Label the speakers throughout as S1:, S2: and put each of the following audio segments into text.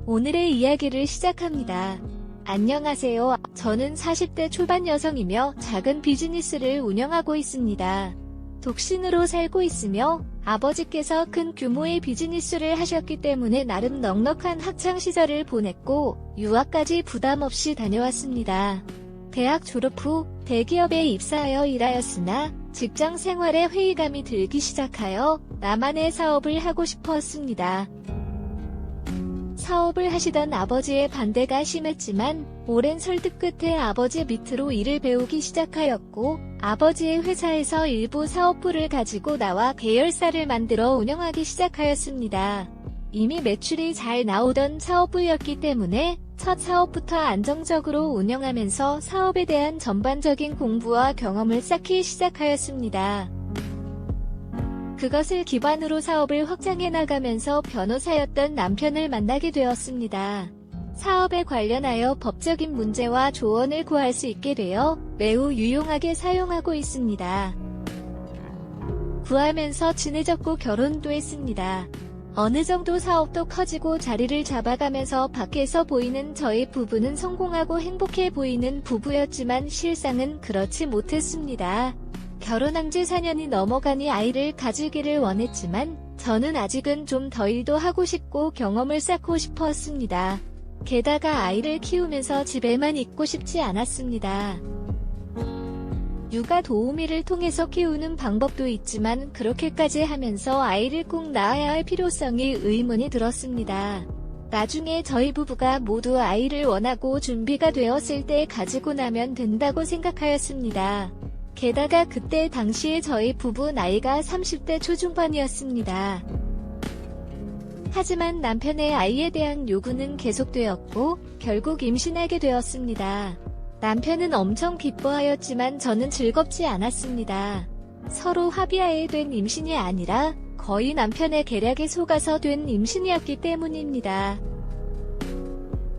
S1: 오늘의 이야기를 시작합니다. 안녕하세요. 저는 40대 초반 여성이며 작은 비즈니스를 운영하고 있습니다. 독신으로 살고 있으며 아버지께서 큰 규모의 비즈니스를 하셨기 때문에 나름 넉넉한 학창시절을 보냈고 유학까지 부담 없이 다녀왔습니다. 대학 졸업 후 대기업에 입사하여 일하였으나 직장 생활에 회의감이 들기 시작하여 나만의 사업을 하고 싶었습니다. 사업을 하시던 아버지의 반대가 심했지만 오랜 설득 끝에 아버지 밑으로 일을 배우기 시작하였고 아버지의 회사에서 일부 사업부를 가지고 나와 계열사를 만들어 운영하기 시작하였습니다. 이미 매출이 잘 나오던 사업부였기 때문에 첫 사업부터 안정적으로 운영하면서 사업에 대한 전반적인 공부와 경험을 쌓기 시작하였습니다. 그것을 기반으로 사업을 확장해 나가면서 변호사였던 남편을 만나게 되었습니다. 사업에 관련하여 법적인 문제와 조언을 구할 수 있게 되어 매우 유용하게 사용하고 있습니다. 구하면서 친해졌고 결혼도 했습니다. 어느 정도 사업도 커지고 자리를 잡아가면서 밖에서 보이는 저희 부부는 성공하고 행복해 보이는 부부였지만 실상은 그렇지 못했습니다. 결혼한 지 4년이 넘어가니 아이를 가지기를 원했지만 저는 아직은 좀 더 일도 하고 싶고 경험을 쌓고 싶었습니다. 게다가 아이를 키우면서 집에만 있고 싶지 않았습니다. 육아 도우미를 통해서 키우는 방법도 있지만 그렇게까지 하면서 아이를 꼭 낳아야 할 필요성이 의문이 들었습니다. 나중에 저희 부부가 모두 아이를 원하고 준비가 되었을 때 가지고 나면 된다고 생각하였습니다. 게다가 그때 당시에 저희 부부 나이가 30대 초중반이었습니다. 하지만 남편의 아이에 대한 요구는 계속되었고 결국 임신하게 되었습니다. 남편은 엄청 기뻐하였지만 저는 즐겁지 않았습니다. 서로 합의하에 된 임신이 아니라 거의 남편의 계략에 속아서 된 임신이었기 때문입니다.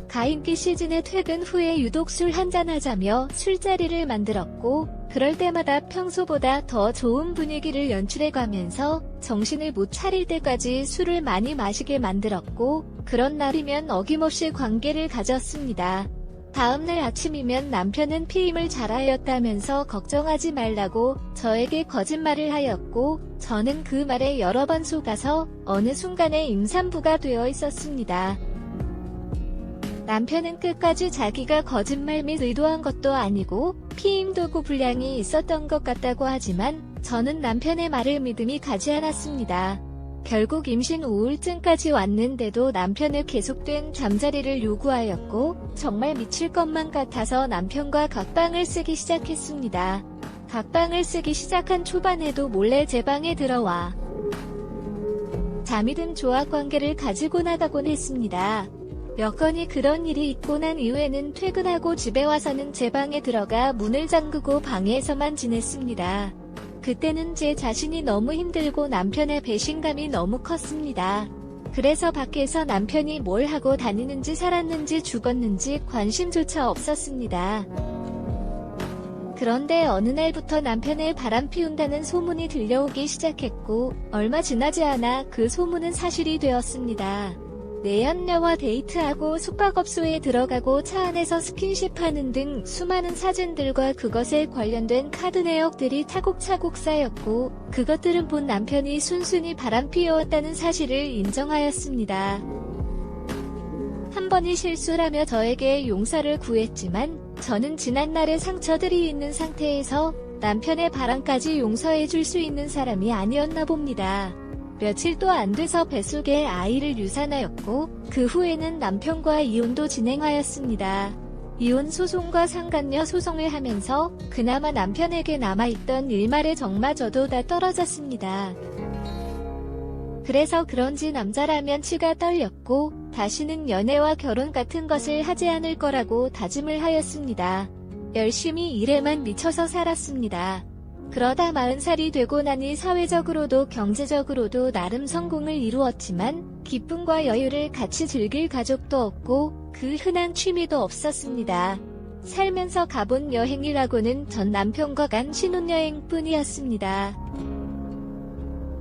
S1: 가임기 시즌에 퇴근 후에 유독 술 한잔하자며 술자리를 만들었고 그럴 때마다 평소보다 더 좋은 분위기를 연출해가면서 정신을 못 차릴 때까지 술을 많이 마시게 만들었고 그런 날이면 어김없이 관계를 가졌습니다. 다음날 아침이면 남편은 피임을 잘하였다면서 걱정하지 말라고 저에게 거짓말을 하였고 저는 그 말에 여러 번 속아서 어느 순간에 임산부가 되어 있었습니다. 남편은 끝까지 자기가 거짓말 및 의도한 것도 아니고 피임 도구 불량이 있었던 것 같다고 하지만 저는 남편의 말을 믿음이 가지 않았습니다. 결국 임신 우울증까지 왔는데도 남편의 계속된 잠자리를 요구하였고 정말 미칠 것만 같아서 남편과 각방을 쓰기 시작했습니다. 각방을 쓰기 시작한 초반에도 몰래 제 방에 들어와 잠이 든 조합관계를 가지고 나가곤 했습니다. 몇 건이 그런 일이 있고 난 이후에는 퇴근하고 집에 와서는 제 방에 들어가 문을 잠그고 방에서만 지냈습니다. 그때는 제 자신이 너무 힘들고 남편의 배신감이 너무 컸습니다. 그래서 밖에서 남편이 뭘 하고 다니는지 살았는지 죽었는지 관심조차 없었습니다. 그런데 어느 날부터 남편의 바람 피운다는 소문이 들려오기 시작했고 얼마 지나지 않아 그 소문은 사실이 되었습니다. 내연녀와 데이트하고 숙박업소에 들어가고 차 안에서 스킨십하는 등 수많은 사진들과 그것에 관련된 카드 내역들이 차곡차곡 쌓였고 그것들은 본 남편이 순순히 바람피워왔다는 사실을 인정하였습니다. 한 번이 실수라며 저에게 용서를 구했지만 저는 지난날의 상처들이 있는 상태에서 남편의 바람까지 용서해줄 수 있는 사람이 아니었나 봅니다. 며칠도 안 돼서 뱃속에 아이를 유산하였고 그 후에는 남편과 이혼도 진행하였습니다. 이혼 소송과 상간녀 소송을 하면서 그나마 남편에게 남아있던 일말의 정마저도 다 떨어졌습니다. 그래서 그런지 남자라면 치가 떨렸고 다시는 연애와 결혼 같은 것을 하지 않을 거라고 다짐을 하였습니다. 열심히 일에만 미쳐서 살았습니다. 그러다 40살이 되고 나니 사회적으로도 경제적으로도 나름 성공을 이루었지만 기쁨과 여유를 같이 즐길 가족도 없고 그 흔한 취미도 없었습니다. 살면서 가본 여행이라고는 전 남편과 간 신혼여행뿐이었습니다.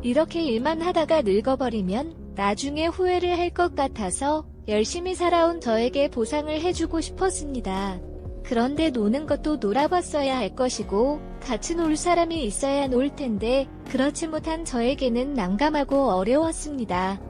S1: 이렇게 일만 하다가 늙어버리면 나중에 후회를 할 것 같아서 열심히 살아온 저에게 보상을 해주고 싶었습니다. 그런데 노는 것도 놀아봤어야 할 것이고 같이 놀 사람이 있어야 놀 텐데 그렇지 못한 저에게는 난감하고 어려웠습니다.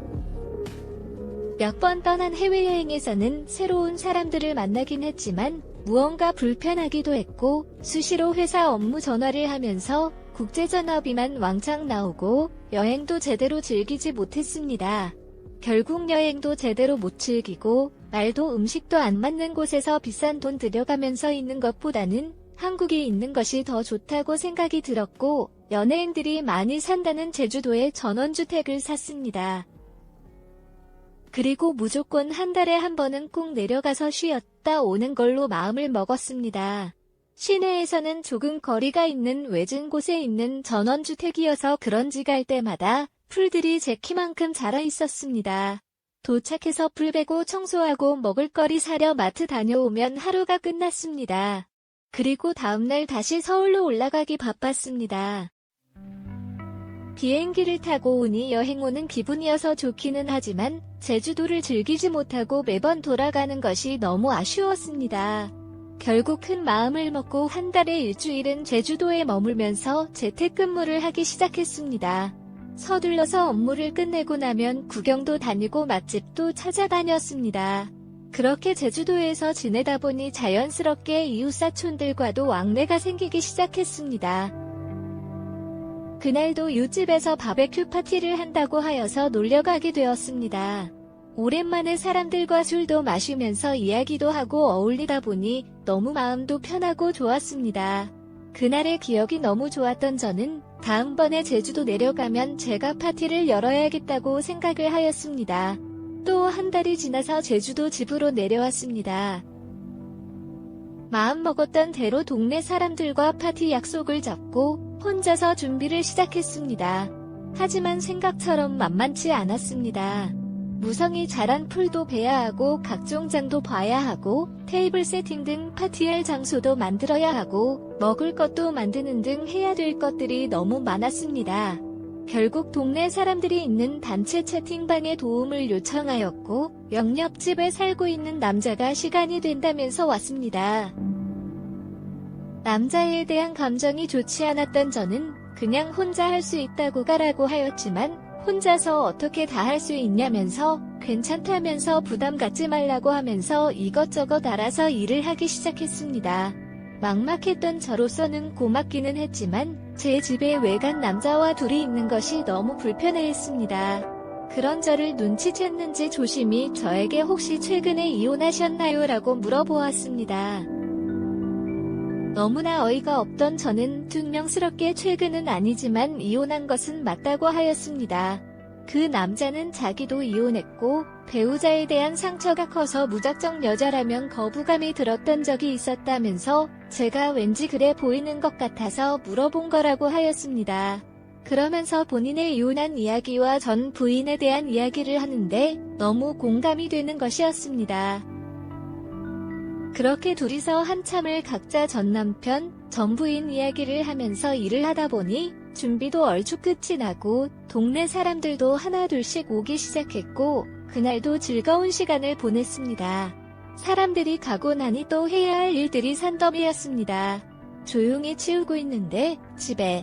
S1: 몇 번 떠난 해외여행에서는 새로운 사람들을 만나긴 했지만 무언가 불편하기도 했고 수시로 회사 업무 전화를 하면서 국제전화비만 왕창 나오고 여행도 제대로 즐기지 못했습니다. 결국 여행도 제대로 못 즐기고 말도 음식도 안 맞는 곳에서 비싼 돈 들여가면서 있는 것보다는 한국에 있는 것이 더 좋다고 생각이 들었고 연예인들이 많이 산다는 제주도에 전원주택을 샀습니다. 그리고 무조건 한 달에 한 번은 꼭 내려가서 쉬었다 오는 걸로 마음을 먹었습니다. 시내에서는 조금 거리가 있는 외진 곳에 있는 전원주택이어서 그런지 갈 때마다 풀들이 제 키만큼 자라 있었습니다. 도착해서 풀 베고 청소하고 먹을거리 사려 마트 다녀오면 하루가 끝났습니다. 그리고 다음날 다시 서울로 올라가기 바빴습니다. 비행기를 타고 오니 여행 오는 기분이어서 좋기는 하지만 제주도를 즐기지 못하고 매번 돌아가는 것이 너무 아쉬웠습니다. 결국 큰 마음을 먹고 한 달에 일주일은 제주도에 머물면서 재택근무를 하기 시작했습니다. 서둘러서 업무를 끝내고 나면 구경도 다니고 맛집도 찾아다녔습니다. 그렇게 제주도에서 지내다 보니 자연스럽게 이웃사촌들과도 왕래가 생기기 시작했습니다. 그날도 이웃집에서 바베큐 파티를 한다고 하여서 놀려가게 되었습니다. 오랜만에 사람들과 술도 마시면서 이야기도 하고 어울리다 보니 너무 마음도 편하고 좋았습니다. 그날의 기억이 너무 좋았던 저는 다음번에 제주도 내려가면 제가 파티를 열어야겠다고 생각을 하였습니다. 또 한 달이 지나서 제주도 집으로 내려왔습니다. 마음먹었던 대로 동네 사람들과 파티 약속을 잡고 혼자서 준비를 시작했습니다. 하지만 생각처럼 만만치 않았습니다. 무성이 자란 풀도 베야 하고 각종 장도 봐야 하고 테이블 세팅 등 파티할 장소도 만들어야 하고 먹을 것도 만드는 등 해야 될 것들이 너무 많았습니다. 결국 동네 사람들이 있는 단체 채팅방에 도움을 요청하였고 옆집에 살고 있는 남자가 시간이 된다면서 왔습니다. 남자에 대한 감정이 좋지 않았던 저는 그냥 혼자 할 수 있다고 가라고 하였지만 혼자서 어떻게 다 할 수 있냐면서 괜찮다면서 부담 갖지 말라고 하면서 이것저것 알아서 일을 하기 시작했습니다. 막막했던 저로서는 고맙기는 했지만 제 집에 외간 남자와 둘이 있는 것이 너무 불편해했습니다. 그런 저를 눈치챘는지 조심히 저에게 혹시 최근에 이혼하셨나요? 라고 물어보았습니다. 너무나 어이가 없던 저는 퉁명스럽게 최근은 아니지만 이혼한 것은 맞다고 하였습니다. 그 남자는 자기도 이혼했고 배우자에 대한 상처가 커서 무작정 여자라면 거부감이 들었던 적이 있었다면서 제가 왠지 그래 보이는 것 같아서 물어본 거라고 하였습니다. 그러면서 본인의 이혼한 이야기와 전 부인에 대한 이야기를 하는데 너무 공감이 되는 것이었습니다. 그렇게 둘이서 한참을 각자 전 남편, 전 부인 이야기를 하면서 일을 하다 보니 준비도 얼추 끝이 나고 동네 사람들도 하나둘씩 오기 시작했고 그날도 즐거운 시간을 보냈습니다. 사람들이 가고 나니 또 해야 할 일들이 산더미였습니다. 조용히 치우고 있는데 집에